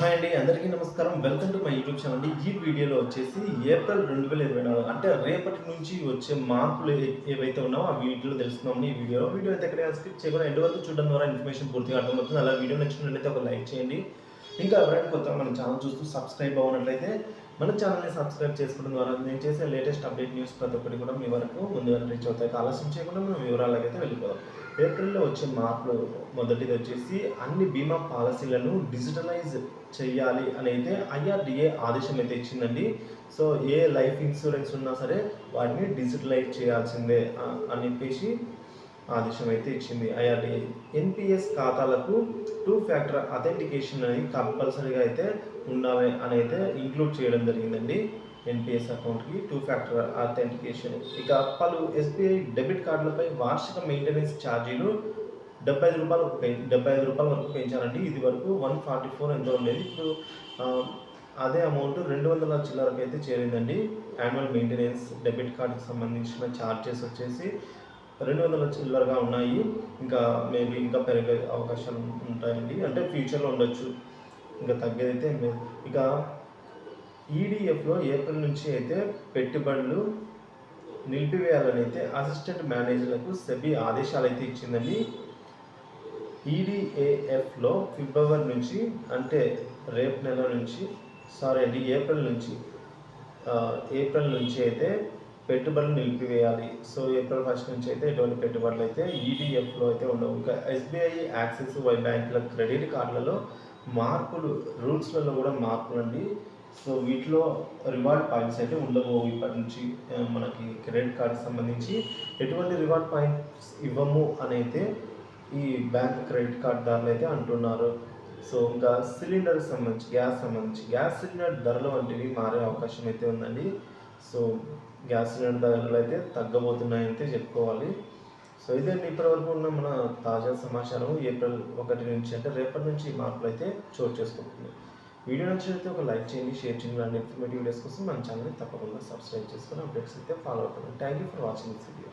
Hi అండి, అందరికీ నమస్కారం. Welcome to my YouTube channel. ఈ వీడియోలో వచ్చేసి ఏప్రిల్ 2024 అంటే రేపటి నుంచి వచ్చే మార్పులు ఏవైతే ఉన్నావో ఆ వీటిలో తెలుసుకుందాం. ఈ వీడియో అయితే ఎక్కడ స్కిప్ చేయకుండా ఎండ్ వరకు చూడడం ద్వారా ఇన్ఫర్మేషన్ పూర్తిగా అర్థమవుతుంది. అలా వీడియో నచ్చినట్లయితే ఒక లైక్ చేయండి. ఇంకా ఎవరైనా కొత్తగా మన ఛానల్ చూస్తూ సబ్స్క్రైబ్ అవ్వనట్లయితే మన ఛానల్ని సబ్స్క్రైబ్ చేసుకోవడం ద్వారా నేను చేసే లేటెస్ట్ అప్డేట్ న్యూస్ ప్రతి ఒక్కటి కూడా మీ వరకు ముందుగా రీచ్ అవుతాయి. ఆలస్యం చేయకుండా మనం వివరాలకు అయితే వెళ్ళిపోదాం. ఏప్రిల్లో వచ్చే మార్పులు మొదటిది వచ్చేసి అన్ని బీమా పాలసీలను డిజిటలైజ్ చేయాలి అని అయితే ఐఆర్డిఏ ఆదేశం అయితే ఇచ్చిందండి. సో ఏ లైఫ్ ఇన్సూరెన్స్ ఉన్నా సరే వాటిని డిజిటలైజ్ చేయాల్సిందే అని చెప్పేసి ఆదేశం అయితే ఇచ్చింది ఐఆర్డిఏ. ఎన్పిఎస్ ఖాతాలకు 2 ఫ్యాక్టర్ అథెంటికేషన్ అని కంపల్సరీగా అయితే ఉండాలి అని అయితే ఇంక్లూడ్ చేయడం జరిగిందండి. ఎన్పిఎస్ అకౌంట్కి 2 ఫ్యాక్టర్ అథెంటికేషన్. ఇక పలు ఎస్బీఐ డెబిట్ కార్డులపై వార్షిక మెయింటెనెన్స్ ఛార్జీలు రూ. 75 వరకు పెంచారండి. ఇది వరకు 144 ఎంతో ఉండేది. ఇప్పుడు అదే అమౌంట్ 200 చిల్లరకు అయితే చేరిందండి. యాన్యువల్ మెయింటెనెన్స్ డెబిట్ కార్డుకి సంబంధించిన ఛార్జెస్ వచ్చేసి 200 చిల్లరగా ఉన్నాయి. ఇంకా మేబీ ఇంకా పెరిగే అవకాశాలు ఉంటాయండి. అంటే ఫ్యూచర్లో ఉండొచ్చు, ఇంకా తగ్గేదైతే లేదు. ఇక ఈడిఎఫ్లో ఏప్రిల్ నుంచి అయితే పెట్టుబడులు నిలిపివేయాలని అయితే అసిస్టెంట్ మేనేజర్లకు సెబీ ఆదేశాలు అయితే ఇచ్చిందండి. ఈడిఏఎఫ్లో ఫిబ్రవరి నుంచి అంటే రేపు నెల నుంచి ఏప్రిల్ నుంచి అయితే పెట్టుబడులు నిలిపివేయాలి. సో ఏప్రిల్ 1 నుంచి అయితే ఎటువంటి పెట్టుబడులు అయితే ఈడిఎఫ్లో అయితే ఉండవు. ఇంకా ఎస్బీఐ, యాక్సిస్, వై బ్యాంకుల క్రెడిట్ కార్డులలో మార్పులు, రూల్స్లలో కూడా మార్పులు అండి. సో వీటిలో రివార్డ్ పాయింట్స్ అయితే ఉండవు. ఇప్పటి నుంచి మనకి క్రెడిట్ కార్డుకి సంబంధించి ఎటువంటి రివార్డ్ పాయింట్స్ ఇవ్వము అని అయితే ఈ బ్యాంక్ క్రెడిట్ కార్డ్ దారులు అయితే అంటున్నారు. సో ఇంకా సిలిండర్కి సంబంధించి గ్యాస్ సిలిండర్ ధరలు వంటివి మారే అవకాశం అయితే ఉందండి. సో గ్యాస్ సిలిండర్ ధరలు అయితే తగ్గబోతున్నాయంటే చెప్పుకోవాలి. సో ఇదే ఇప్పటివరకు ఉన్న మన తాజా సమాచారం. ఏప్రిల్ 1 నుంచి అంటే రేపటి నుంచి ఈ మార్పులు అయితే చోటు చేసుకుంటుంది. వీడియో నచ్చినట్లయితే ఒక లైక్ చేయండి, షేర్ చేయండి. ఇలాంటి ఇన్ఫర్మేటివ్ వీడియోస్ కోసం మన ఛానల్ని తప్పకుండా సబ్స్క్రైబ్ చేసుకొని అప్డేట్స్ అయితే ఫాలో అవుతుంది. Thank you for watching this video.